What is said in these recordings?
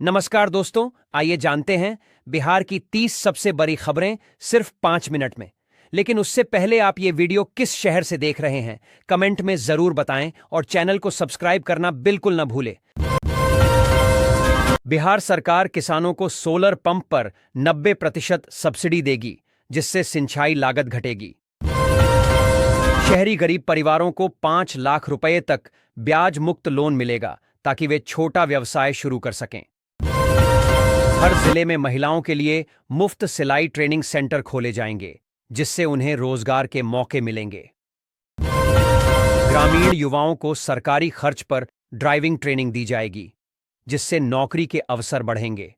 नमस्कार दोस्तों, आइए जानते हैं बिहार की 30 सबसे बड़ी खबरें सिर्फ 5 मिनट में। लेकिन उससे पहले आप ये वीडियो किस शहर से देख रहे हैं, कमेंट में जरूर बताएं और चैनल को सब्सक्राइब करना बिल्कुल न भूलें। बिहार सरकार किसानों को सोलर पंप पर 90% सब्सिडी देगी, जिससे सिंचाई लागत घटेगी। शहरी गरीब परिवारों को 5 लाख रुपए तक ब्याज मुक्त लोन मिलेगा, ताकि वे छोटा व्यवसाय शुरू कर सकें। हर जिले में महिलाओं के लिए मुफ्त सिलाई ट्रेनिंग सेंटर खोले जाएंगे, जिससे उन्हें रोजगार के मौके मिलेंगे। ग्रामीण युवाओं को सरकारी खर्च पर ड्राइविंग ट्रेनिंग दी जाएगी, जिससे नौकरी के अवसर बढ़ेंगे।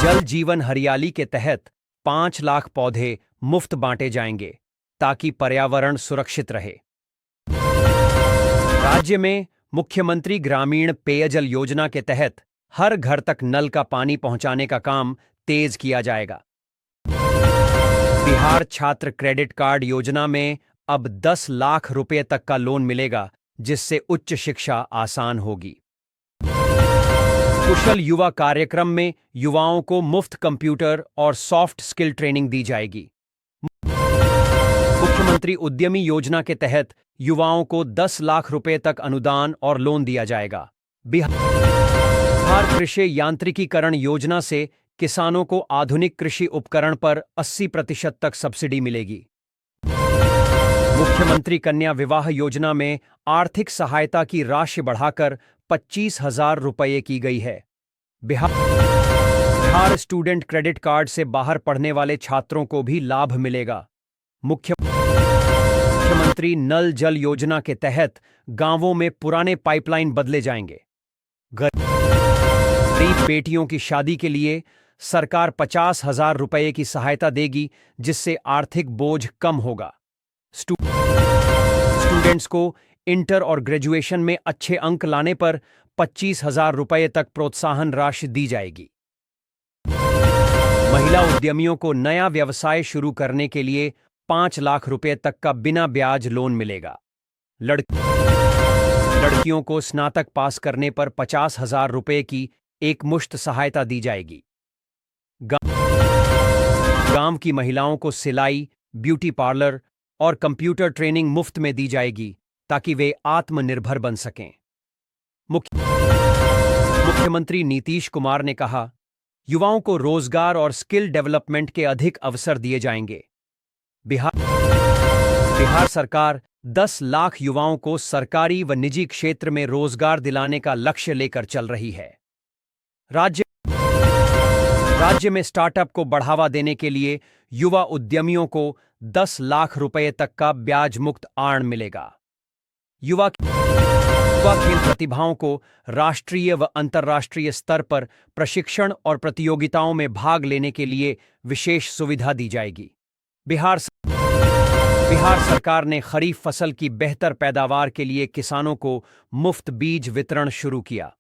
जल जीवन हरियाली के तहत 5 लाख पौधे मुफ्त बांटे जाएंगे, ताकि पर्यावरण सुरक्षित रहे। राज्य में मुख्यमंत्री ग्रामीण पेयजल योजना के तहत हर घर तक नल का पानी पहुंचाने का काम तेज किया जाएगा। बिहार छात्र क्रेडिट कार्ड योजना में अब 10 लाख रुपए तक का लोन मिलेगा, जिससे उच्च शिक्षा आसान होगी। कुशल युवा कार्यक्रम में युवाओं को मुफ्त कंप्यूटर और सॉफ्ट स्किल ट्रेनिंग दी जाएगी। मुख्यमंत्री उद्यमी योजना के तहत युवाओं को 10 लाख रुपए तक अनुदान और लोन दिया जाएगा। बिहार कृषि यांत्रिकीकरण योजना से किसानों को आधुनिक कृषि उपकरण पर 80% तक सब्सिडी मिलेगी। मुख्यमंत्री कन्या विवाह योजना में आर्थिक सहायता की राशि बढ़ाकर 25,000 रुपये की गई है। बिहार स्टूडेंट क्रेडिट कार्ड से बाहर पढ़ने वाले छात्रों को भी लाभ मिलेगा। मुख्यमंत्री नल जल योजना के तहत गांवों में पुराने पाइपलाइन बदले जाएंगे। गरीब बेटियों की शादी के लिए सरकार 50,000 रुपये की सहायता देगी, जिससे आर्थिक बोझ कम होगा। स्टूडेंट्स को इंटर और ग्रेजुएशन में अच्छे अंक लाने पर 25,000 रुपये तक प्रोत्साहन राशि दी जाएगी। महिला उद्यमियों को नया व्यवसाय शुरू करने के लिए 5 लाख रुपए तक का बिना ब्याज लोन मिलेगा। लड़कियों को स्नातक पास करने पर 50,000 रुपये की एक मुश्त सहायता दी जाएगी। गांव की महिलाओं को सिलाई, ब्यूटी पार्लर और कंप्यूटर ट्रेनिंग मुफ्त में दी जाएगी, ताकि वे आत्मनिर्भर बन सकें। मुख्यमंत्री नीतीश कुमार ने कहा, युवाओं को रोजगार और स्किल डेवलपमेंट के अधिक अवसर दिए जाएंगे। बिहार सरकार 10 लाख युवाओं को सरकारी व निजी क्षेत्र में रोजगार दिलाने का लक्ष्य लेकर चल रही है। राज्य में स्टार्टअप को बढ़ावा देने के लिए युवा उद्यमियों को 10 लाख रुपए तक का ब्याज मुक्त ऋण मिलेगा। युवा खेल प्रतिभाओं को राष्ट्रीय व अंतर्राष्ट्रीय स्तर पर प्रशिक्षण और प्रतियोगिताओं में भाग लेने के लिए विशेष सुविधा दी जाएगी। बिहार सरकार ने खरीफ फसल की बेहतर पैदावार के लिए किसानों को मुफ्त बीज वितरण शुरू किया।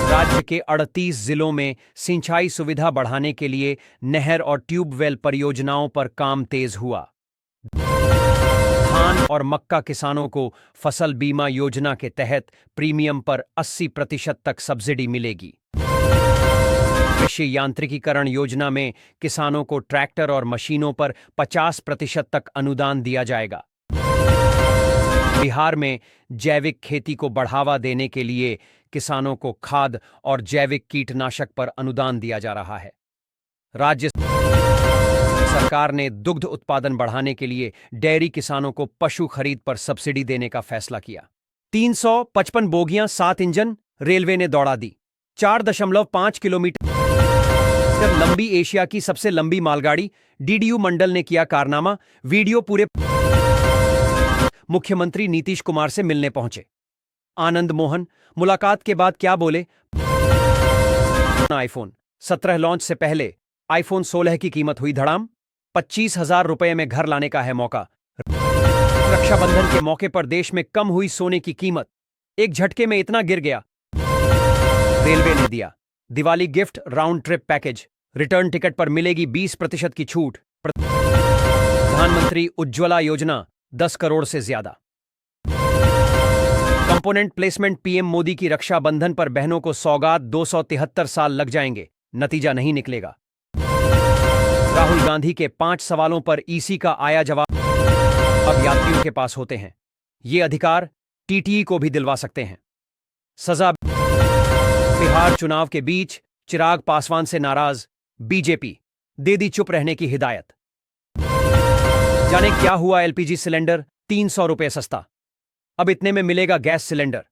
राज्य के 38 जिलों में सिंचाई सुविधा बढ़ाने के लिए नहर और ट्यूबवेल परियोजनाओं पर काम तेज हुआ। धान और मक्का किसानों को फसल बीमा योजना के तहत प्रीमियम पर 80% तक सब्सिडी मिलेगी। कृषि यांत्रिकीकरण योजना में किसानों को ट्रैक्टर और मशीनों पर 50% तक अनुदान दिया जाएगा। बिहार में जैविक खेती को बढ़ावा देने के लिए किसानों को खाद और जैविक कीटनाशक पर अनुदान दिया जा रहा है। राज्य सरकार ने दुग्ध उत्पादन बढ़ाने के लिए डेयरी किसानों को पशु खरीद पर सब्सिडी देने का फैसला किया। 355 बोगियां 7 इंजन रेलवे ने दौड़ा दी। 4.5 किलोमीटर लंबी एशिया की सबसे लंबी मालगाड़ी डीडीयू मंडल ने किया कारनामा। वीडियो पूरे। मुख्यमंत्री नीतीश कुमार से मिलने पहुंचे आनंद मोहन। मुलाकात के बाद क्या बोले? आईफोन 17 लॉन्च से पहले आईफोन 16 की कीमत हुई धड़ाम। 25,000 रुपये में घर लाने का है मौका। रक्षाबंधन के मौके पर देश में कम हुई सोने की कीमत, एक झटके में इतना गिर गया। रेलवे ने दिया Diwali gift round trip package. Return ticket पर मिलेगी 20% की छूट। प्रधानमंत्री उज्ज्वला योजना 10 करोड़ से ज्यादा। कंपोनेंट प्लेसमेंट पीएम मोदी की रक्षाबंधन पर बहनों को सौगात 273 साल लग जाएंगे, नतीजा नहीं निकलेगा। राहुल गांधी के 5 सवालों पर ईसी का आया जवाब। अब यात्रियों के पास होते हैं ये अधिकार, टीटीई को भी दिलवा सकते हैं सजा। बिहार चुनाव के बीच चिराग पासवान से नाराज बीजेपी, दे दी चुप रहने की हिदायत। जाने क्या हुआ एलपीजी सिलेंडर 300 रुपए सस्ता, अब इतने में मिलेगा गैस सिलेंडर।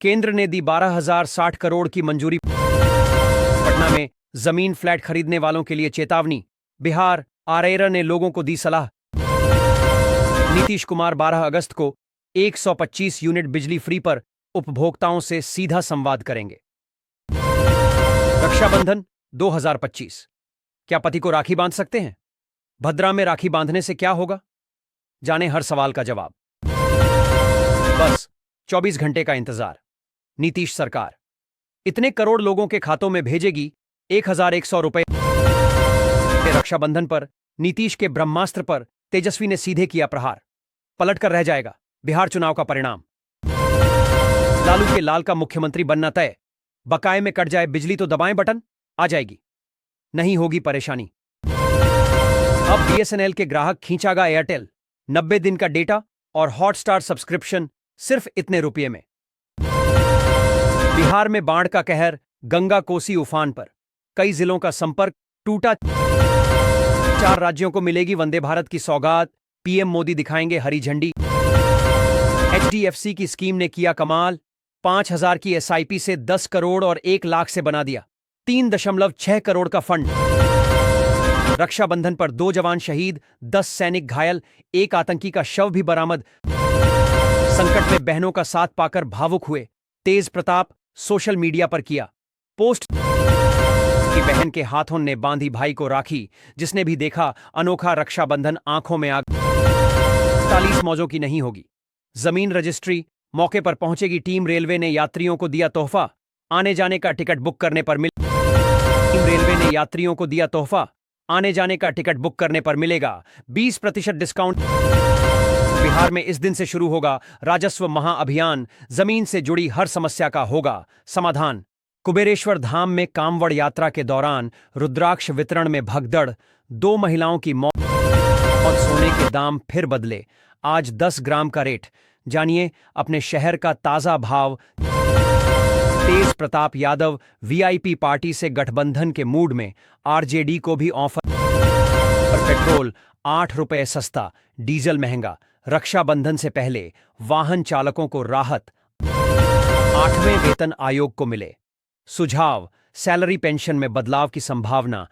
केंद्र ने दी 12,060 करोड़ की मंजूरी। पटना में जमीन फ्लैट खरीदने वालों के लिए चेतावनी, बिहार आरएरा ने लोगों को दी सलाह। नीतीश कुमार 12 अगस्त को 125 यूनिट बिजली फ्री पर उपभोक्ताओं से सीधा संवाद करेंगे। रक्षाबंधन 2025, क्या पति को राखी बांध सकते हैं? भद्रा में राखी बांधने से क्या होगा? जाने हर सवाल का जवाब। बस 24 घंटे का इंतजार। नीतीश सरकार इतने करोड़ लोगों के खातों में भेजेगी 1,100 रुपए। रक्षाबंधन पर नीतीश के ब्रह्मास्त्र पर तेजस्वी ने सीधे किया प्रहार, पलट कर रह जाएगा बिहार चुनाव का परिणाम। लालू के लाल का मुख्यमंत्री बनना तय, बकाये में कट जाए बिजली तो दबाएं बटन, आ जाएगी, नहीं होगी परेशानी। अब बीएसएनएल के ग्राहक खींचागा एयरटेल, 90 दिन का डेटा और हॉटस्टार सब्सक्रिप्शन सिर्फ इतने रुपये में। बिहार में बाढ़ का कहर, गंगा कोसी उफान पर कई जिलों का संपर्क टूटा। 4 राज्यों को मिलेगी वंदे भारत की सौगात, पीएम मोदी दिखाएंगे हरी झंडी। एचडीएफसी की स्कीम ने किया कमाल, 5,000 की एसआईपी से 10 करोड़ और 1 लाख से बना दिया 3.6 करोड़ का फंड। रक्षाबंधन पर 2 जवान शहीद, 10 सैनिक घायल, 1 आतंकी का शव भी बरामद। संकट में बहनों का साथ पाकर भावुक हुए तेज प्रताप, सोशल मीडिया पर किया पोस्ट कि बहन के हाथों ने बांधी भाई को राखी, जिसने भी देखा अनोखा रक्षाबंधन आंखों में आग। 40 मौजों की नहीं होगी जमीन रजिस्ट्री, मौके पर पहुंचेगी टीम। रेलवे ने यात्रियों को दिया तोहफा, आने जाने का टिकट बुक करने पर टीम रेलवे ने यात्रियों को दिया तोहफा, आने जाने का टिकट बुक करने पर मिलेगा 20% डिस्काउंट। बिहार में इस दिन से शुरू होगा राजस्व महाअभियान, जमीन से जुड़ी हर समस्या का होगा समाधान। कुबेरेश्वर धाम में कांवड़ यात्रा के दौरान रुद्राक्ष वितरण में भगदड़, 2 महिलाओं की मौत और सोने के दाम फिर बदले, आज 10 ग्राम का रेट। जानिए अपने शहर का ताजा भाव। तेज प्रताप यादव वीआईपी पार्टी से गठबंधन के मूड में, आरजेडी को भी ऑफर। पेट्रोल 8 रुपए सस्ता, डीजल महंगा, रक्षाबंधन से पहले वाहन चालकों को राहत। 8वें वेतन आयोग को मिले सुझाव, सैलरी पेंशन में बदलाव की संभावना।